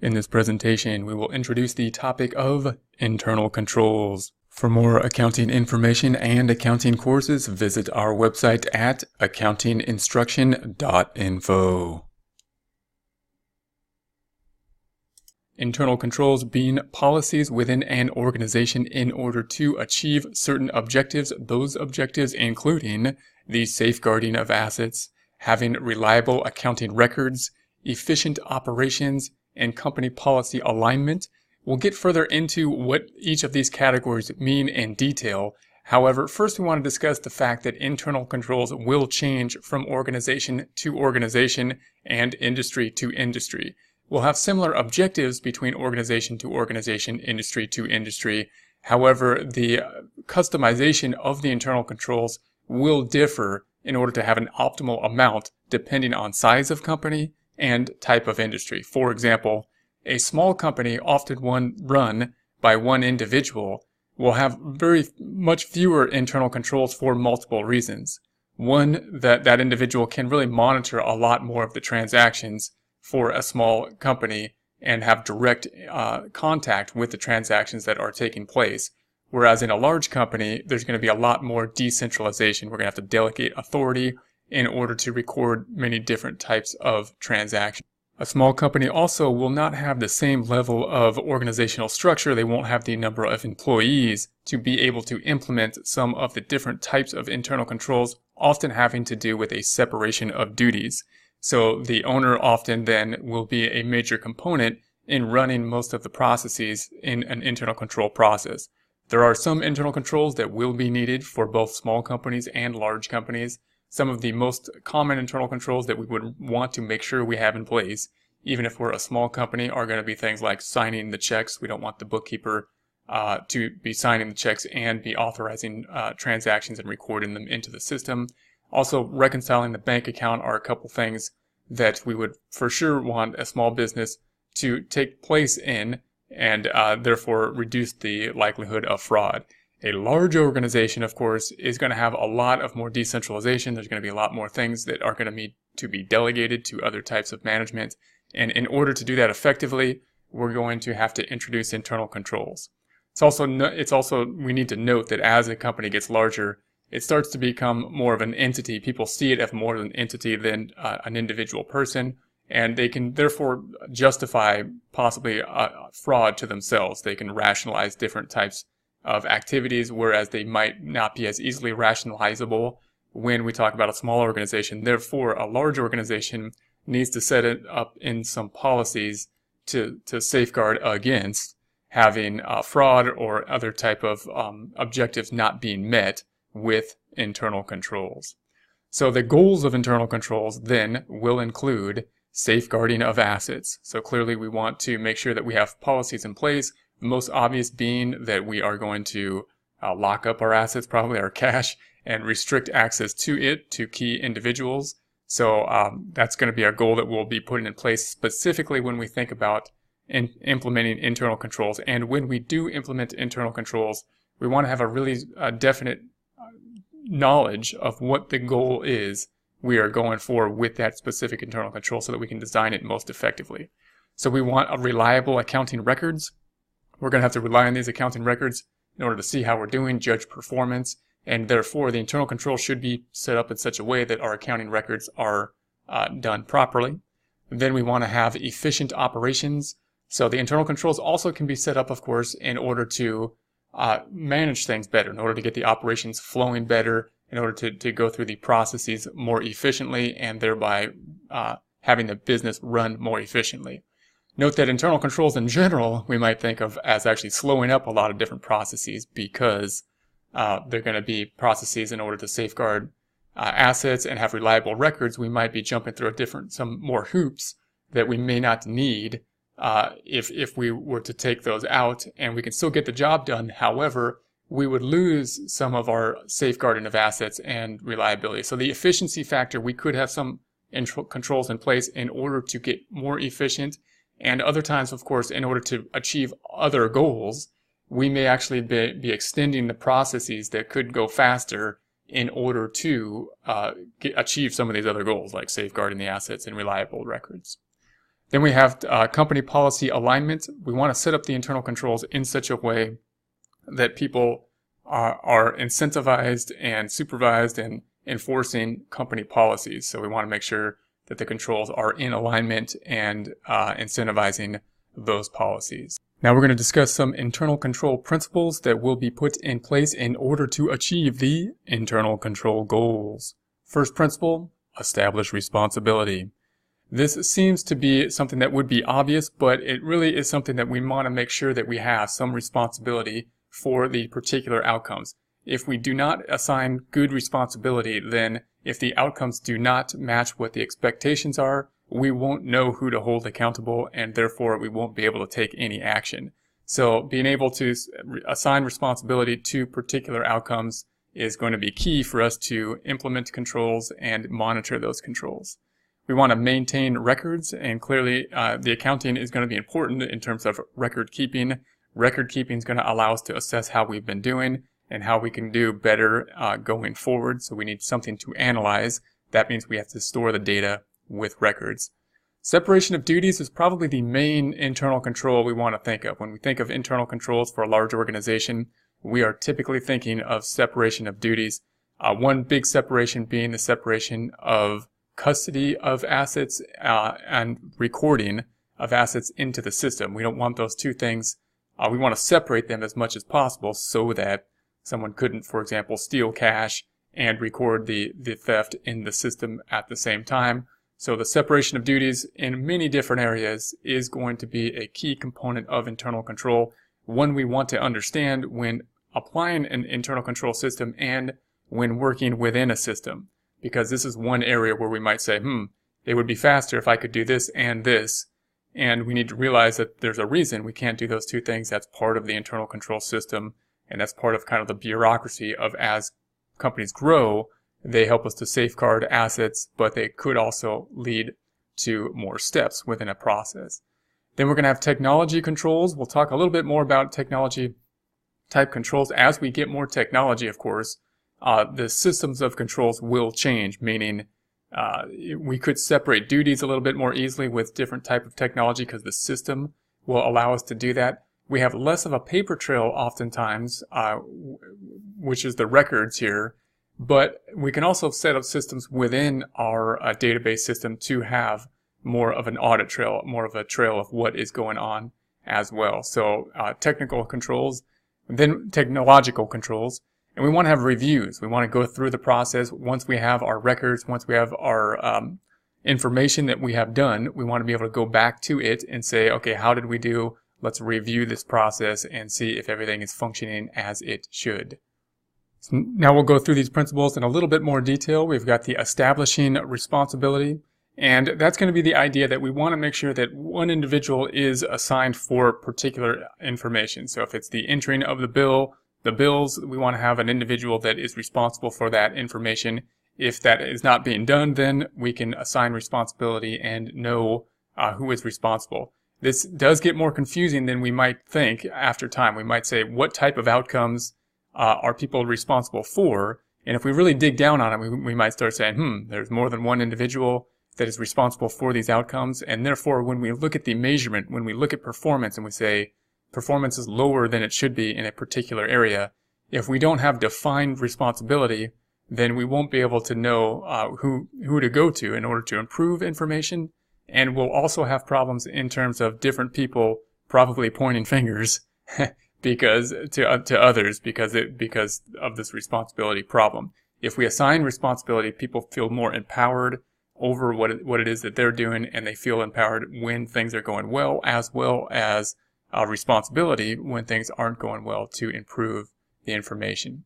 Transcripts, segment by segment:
In this presentation, we will introduce the topic of internal controls. For more accounting information and accounting courses, visit our website at accountinginstruction.info. Internal controls being policies within an organization in order to achieve certain objectives, those objectives including the safeguarding of assets, having reliable accounting records, efficient operations, and company policy alignment. We'll get further into what each of these categories mean in detail. However, first we want to discuss the fact that internal controls will change from organization to organization and industry to industry. We'll have similar objectives between organization to organization, industry to industry. However, the customization of the internal controls will differ in order to have an optimal amount depending on size of company and type of industry. For example, a small company, often one run by one individual, will have very much fewer internal controls for multiple reasons. One, that individual can really monitor a lot more of the transactions for a small company and have direct contact with the transactions that are taking place. Whereas in a large company, there's going to be a lot more decentralization. We're going to have to delegate authority in order to record many different types of transactions. A small company also will not have the same level of organizational structure. They won't have the number of employees to be able to implement some of the different types of internal controls, often having to do with a separation of duties. So the owner often then will be a major component in running most of the processes in an internal control process. There are some internal controls that will be needed for both small companies and large companies. Some of the most common internal controls that we would want to make sure we have in place, even if we're a small company, are going to be things like signing the checks. We don't want the bookkeeper to be signing the checks and be authorizing transactions and recording them into the system. Also, reconciling the bank account are a couple things that we would for sure want a small business to take place in, and therefore reduce the likelihood of fraud. A large organization, of course, is going to have a lot of more decentralization. There's going to be a lot more things that are going to need to be delegated to other types of management. And in order to do that effectively, we're going to have to introduce internal controls. It's also we need to note that as a company gets larger, it starts to become more of an entity. People see it as more of an entity than an individual person, and they can therefore justify possibly fraud to themselves. They can rationalize different types of activities, whereas they might not be as easily rationalizable when we talk about a small organization. Therefore, a large organization needs to set it up in some policies to safeguard against having fraud or other type of objectives not being met with internal controls. So the goals of internal controls then will include safeguarding of assets. So clearly we want to make sure that we have policies in place. The most obvious being that we are going to lock up our assets, probably our cash, and restrict access to it to key individuals. So that's going to be a goal that we'll be putting in place specifically when we think about implementing internal controls. And when we do implement internal controls, we want to have a really definite knowledge of what the goal is we are going for with that specific internal control so that we can design it most effectively. So we want reliable accounting records. We're going to have to rely on these accounting records in order to see how we're doing, judge performance, and therefore the internal control should be set up in such a way that our accounting records are done properly. Then we want to have efficient operations. So the internal controls also can be set up, of course, in order to manage things better, in order to get the operations flowing better, in order to go through the processes more efficiently, and thereby having the business run more efficiently. Note that internal controls in general, we might think of as actually slowing up a lot of different processes because they're going to be processes in order to safeguard assets and have reliable records. We might be jumping through some more hoops that we may not need if we were to take those out, and we can still get the job done. However, we would lose some of our safeguarding of assets and reliability. So the efficiency factor, we could have some controls in place in order to get more efficient. And other times, of course, in order to achieve other goals, we may actually be extending the processes that could go faster in order to achieve some of these other goals, like safeguarding the assets and reliable records. Then we have company policy alignment. We want to set up the internal controls in such a way that people are incentivized and supervised in enforcing company policies. So we want to make sure that the controls are in alignment and incentivizing those policies. Now we're going to discuss some internal control principles that will be put in place in order to achieve the internal control goals. First principle, establish responsibility. This seems to be something that would be obvious, but it really is something that we want to make sure that we have some responsibility for the particular outcomes. If we do not assign good responsibility, then if the outcomes do not match what the expectations are, we won't know who to hold accountable, and therefore we won't be able to take any action. So being able to assign responsibility to particular outcomes is going to be key for us to implement controls and monitor those controls. We want to maintain records, and clearly the accounting is going to be important in terms of record keeping. Record keeping is going to allow us to assess how we've been doing and how we can do better going forward. So we need something to analyze. That means we have to store the data with records. Separation of duties is probably the main internal control we want to think of. When we think of internal controls for a large organization, we are typically thinking of separation of duties. One big separation being the separation of custody of assets and recording of assets into the system. We don't want those two things. We want to separate them as much as possible so that someone couldn't, for example, steal cash and record the theft in the system at the same time. So the separation of duties in many different areas is going to be a key component of internal control, one we want to understand when applying an internal control system and when working within a system. Because this is one area where we might say, it would be faster if I could do this, and we need to realize that there's a reason we can't do those two things. That's part of the internal control system, and that's part of kind of the bureaucracy of as companies grow, they help us to safeguard assets, but they could also lead to more steps within a process. Then we're going to have technology controls. We'll talk a little bit more about technology type controls. As we get more technology, of course, the systems of controls will change, meaning we could separate duties a little bit more easily with different type of technology because the system will allow us to do that. We have less of a paper trail oftentimes, which is the records here, but we can also set up systems within our database system to have more of an audit trail, more of a trail of what is going on as well. So technical controls, then technological controls. And we want to have reviews. We want to go through the process. Once we have our records, once we have our information that we have done, we want to be able to go back to it and say, okay, how did we do? Let's review this process and see if everything is functioning as it should. So now we'll go through these principles in a little bit more detail. We've got the establishing responsibility, and that's going to be the idea that we want to make sure that one individual is assigned for particular information. So if it's the entering of the bills, we want to have an individual that is responsible for that information. If that is not being done, then we can assign responsibility and know who is responsible. This does get more confusing than we might think after time. We might say, what type of outcomes are people responsible for? And if we really dig down on it, we might start saying, there's more than one individual that is responsible for these outcomes. And therefore, when we look at the measurement, when we look at performance and we say, performance is lower than it should be in a particular area, if we don't have defined responsibility, then we won't be able to know who to go to in order to improve information. And we'll also have problems in terms of different people probably pointing fingers because to others because of this responsibility problem. If we assign responsibility, people feel more empowered over what it is that they're doing, and they feel empowered when things are going well as responsibility when things aren't going well to improve the information.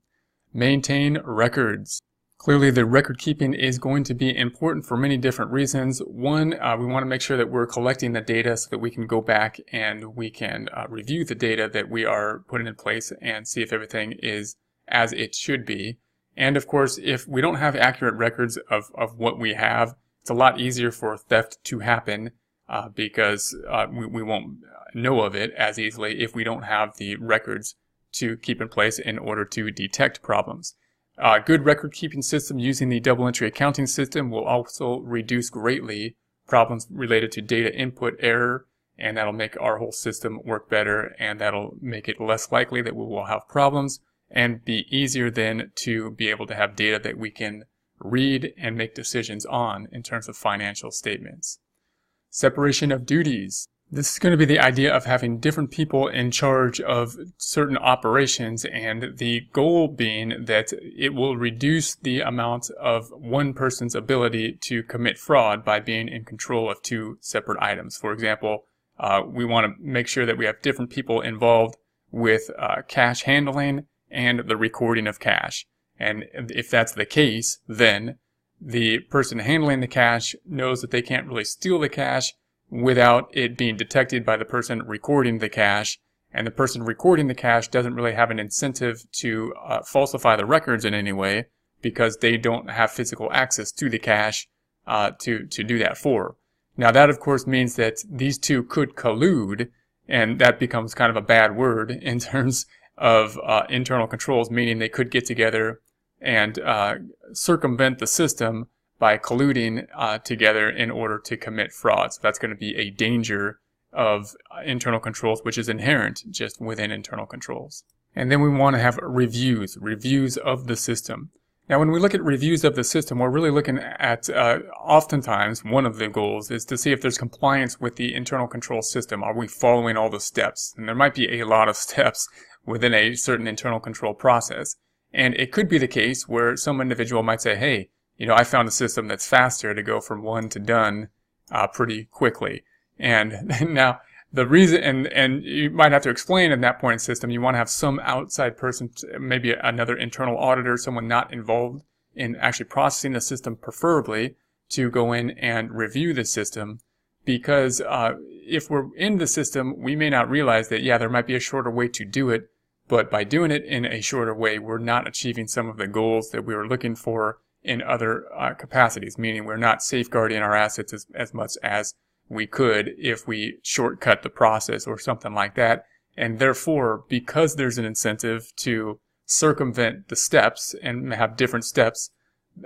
Maintain records. Clearly, the record keeping is going to be important for many different reasons. One, we want to make sure that we're collecting the data so that we can go back and we can review the data that we are putting in place and see if everything is as it should be. And of course, if we don't have accurate records of what we have, it's a lot easier for theft to happen because we won't know of it as easily if we don't have the records to keep in place in order to detect problems. Good record keeping system using the double entry accounting system will also reduce greatly problems related to data input error, and that'll make our whole system work better, and that'll make it less likely that we will have problems, and be easier then to be able to have data that we can read and make decisions on in terms of financial statements. Separation of duties. This is going to be the idea of having different people in charge of certain operations, and the goal being that it will reduce the amount of one person's ability to commit fraud by being in control of two separate items. For example, we want to make sure that we have different people involved with cash handling and the recording of cash. And if that's the case, then the person handling the cash knows that they can't really steal the cash without it being detected by the person recording the cash, and the person recording the cash doesn't really have an incentive to falsify the records in any way, because they don't have physical access to the cash to do that for. Now that of course means that these two could collude, and that becomes kind of a bad word in terms of internal controls, meaning they could get together and circumvent the system by colluding together in order to commit fraud. So that's going to be a danger of internal controls, which is inherent just within internal controls. And then we want to have reviews of the system. Now when we look at reviews of the system, we're really looking at, oftentimes, one of the goals is to see if there's compliance with the internal control system. Are we following all the steps? And there might be a lot of steps within a certain internal control process. And it could be the case where some individual might say, hey, I found a system that's faster to go from one to done pretty quickly. And now the reason, and you might have to explain at that point in the system, you want to have some outside person, maybe another internal auditor, someone not involved in actually processing the system, preferably, to go in and review the system. Because if we're in the system, we may not realize that, yeah, there might be a shorter way to do it, but by doing it in a shorter way, we're not achieving some of the goals that we were looking for in other capacities, meaning we're not safeguarding our assets as much as we could if we shortcut the process or something like that. And therefore, because there's an incentive to circumvent the steps and have different steps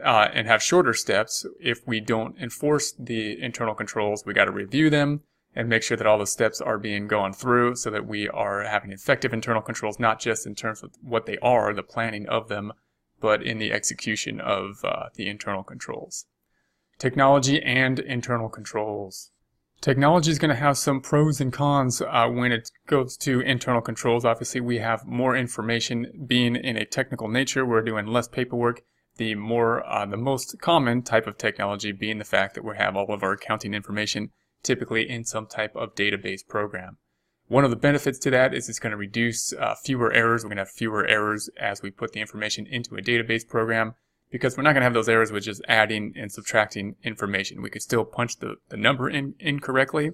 and have shorter steps, if we don't enforce the internal controls, we got to review them and make sure that all the steps are being gone through so that we are having effective internal controls, not just in terms of what they are, the planning of them, but in the execution of the internal controls. Technology and internal controls. Technology is going to have some pros and cons when it goes to internal controls. Obviously, we have more information. Being in a technical nature, we're doing less paperwork. The most common type of technology being the fact that we have all of our accounting information typically in some type of database program. One of the benefits to that is it's going to reduce fewer errors. We're going to have fewer errors as we put the information into a database program, because we're not going to have those errors with just adding and subtracting information. We could still punch the number in incorrectly,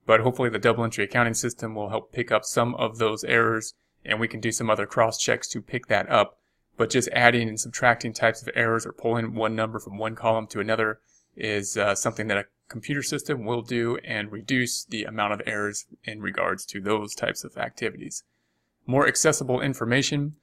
but hopefully the double entry accounting system will help pick up some of those errors, and we can do some other cross checks to pick that up. But just adding and subtracting types of errors or pulling one number from one column to another is something that a computer system will do and reduce the amount of errors in regards to those types of activities. More accessible information.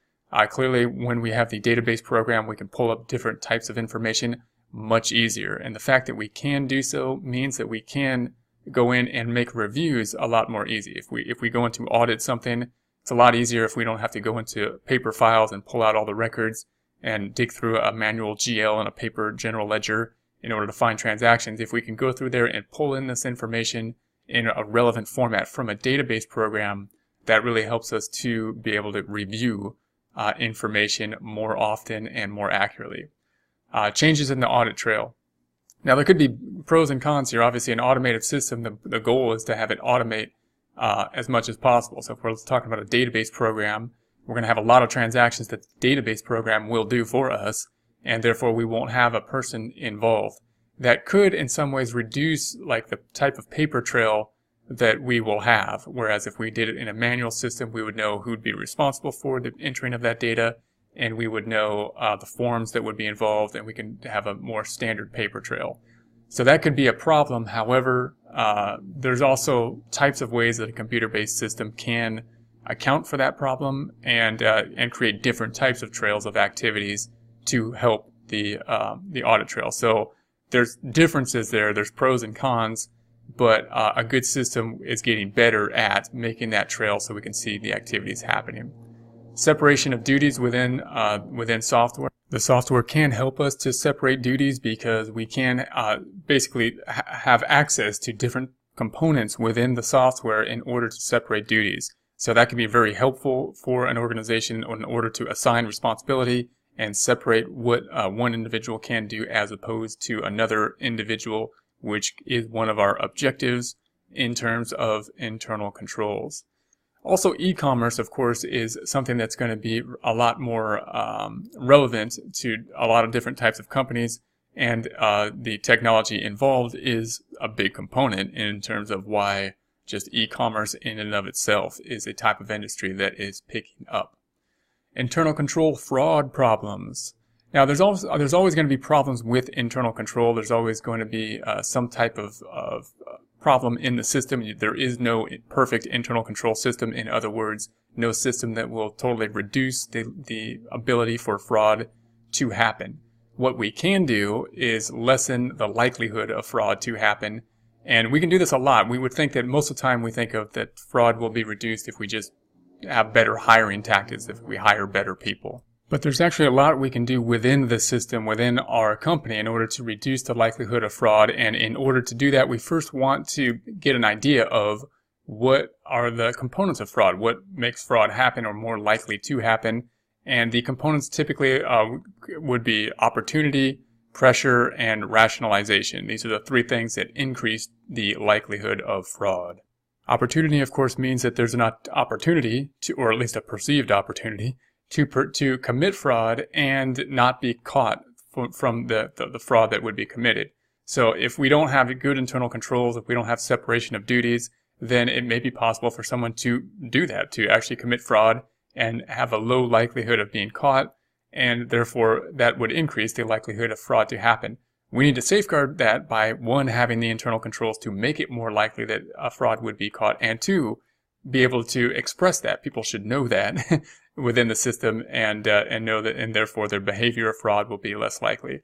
Clearly, when we have the database program, we can pull up different types of information much easier. And the fact that we can do so means that we can go in and make reviews a lot more easy. If we go in to audit something, it's a lot easier if we don't have to go into paper files and pull out all the records and dig through a manual GL and a paper general ledger in order to find transactions. If we can go through there and pull in this information in a relevant format from a database program, that really helps us to be able to review information more often and more accurately. Changes in the audit trail. Now there could be pros and cons here. Obviously an automated system, the goal is to have it automate as much as possible. So if we're talking about a database program, we're going to have a lot of transactions that the database program will do for us, and therefore we won't have a person involved. That could in some ways reduce like the type of paper trail that we will have, whereas if we did it in a manual system, we would know who'd be responsible for the entering of that data, and we would know the forms that would be involved, and we can have a more standard paper trail. So that could be a problem. However, there's also types of ways that a computer-based system can account for that problem and create different types of trails of activities to help the audit trail. So there's differences there, there's pros and cons, but a good system is getting better at making that trail so we can see the activities happening. Separation of duties within software. The software can help us to separate duties because we can basically have access to different components within the software in order to separate duties. So that can be very helpful for an organization in order to assign responsibility and separate what one individual can do as opposed to another individual, which is one of our objectives in terms of internal controls. Also, e-commerce, of course, is something that's going to be a lot more relevant to a lot of different types of companies, and the technology involved is a big component in terms of why just e-commerce in and of itself is a type of industry that is picking up. Internal control fraud problems. Now, there's always going to be problems with internal control. There's always going to be some type of problem in the system. There is no perfect internal control system. In other words, no system that will totally reduce the ability for fraud to happen. What we can do is lessen the likelihood of fraud to happen. And we can do this a lot. We would think that most of the time we think of that fraud will be reduced if we just have better hiring tactics, if we hire better people. But there's actually a lot we can do within the system, within our company, in order to reduce the likelihood of fraud. And in order to do that, we first want to get an idea of what are the components of fraud, what makes fraud happen or more likely to happen. And the components typically would be opportunity, pressure, and rationalization. These are the three things that increase the likelihood of fraud. Opportunity, of course, means that there's an opportunity to, or at least a perceived opportunity, to commit fraud and not be caught from the fraud that would be committed. So if we don't have good internal controls, if we don't have separation of duties, then it may be possible for someone to do that, to actually commit fraud and have a low likelihood of being caught, and therefore that would increase the likelihood of fraud to happen. We need to safeguard that by, one, having the internal controls to make it more likely that a fraud would be caught, and two, be able to express that. People should know that within the system and know that, and therefore their behavior of fraud will be less likely.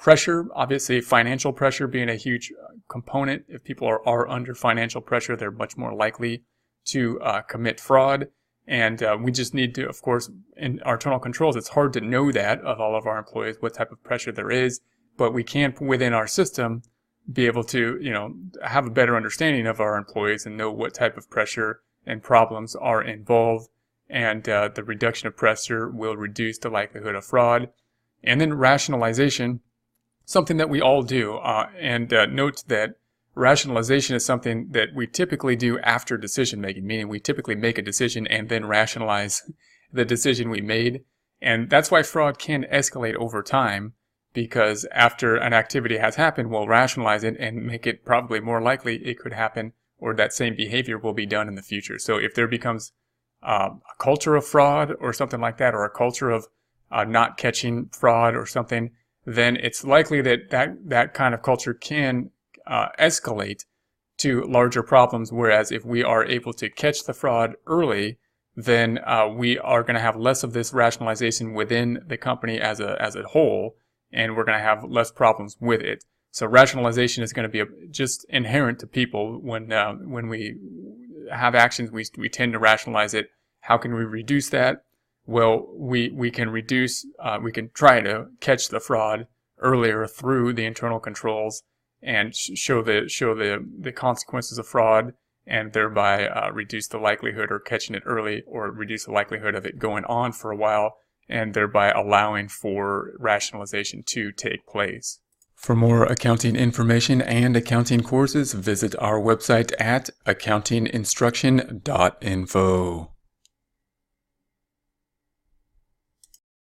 Pressure, obviously financial pressure being a huge component. If people are under financial pressure, they're much more likely to commit fraud. And we just need to, of course, in our internal controls, it's hard to know that of all of our employees, what type of pressure there is, but we can, within our system, be able to, have a better understanding of our employees and know what type of pressure and problems are involved. And the reduction of pressure will reduce the likelihood of fraud. And then rationalization, something that we all do. And note that rationalization is something that we typically do after decision making, meaning we typically make a decision and then rationalize the decision we made. And that's why fraud can escalate over time, because after an activity has happened, we'll rationalize it and make it probably more likely it could happen, or that same behavior will be done in the future. So if there becomes a culture of fraud or something like that, or a culture of not catching fraud or something, then it's likely that kind of culture can escalate to larger problems. Whereas if we are able to catch the fraud early, then we are going to have less of this rationalization within the company as a whole, and we're going to have less problems with it. So rationalization is going to be just inherent to people. When we have actions, we tend to rationalize it. How can we reduce that? Well, we can reduce, we can try to catch the fraud earlier through the internal controls and show the consequences of fraud, and thereby reduce the likelihood of catching it early, or reduce the likelihood of it going on for a while, and thereby allowing for rationalization to take place. For more accounting information and accounting courses, visit our website at accountinginstruction.info.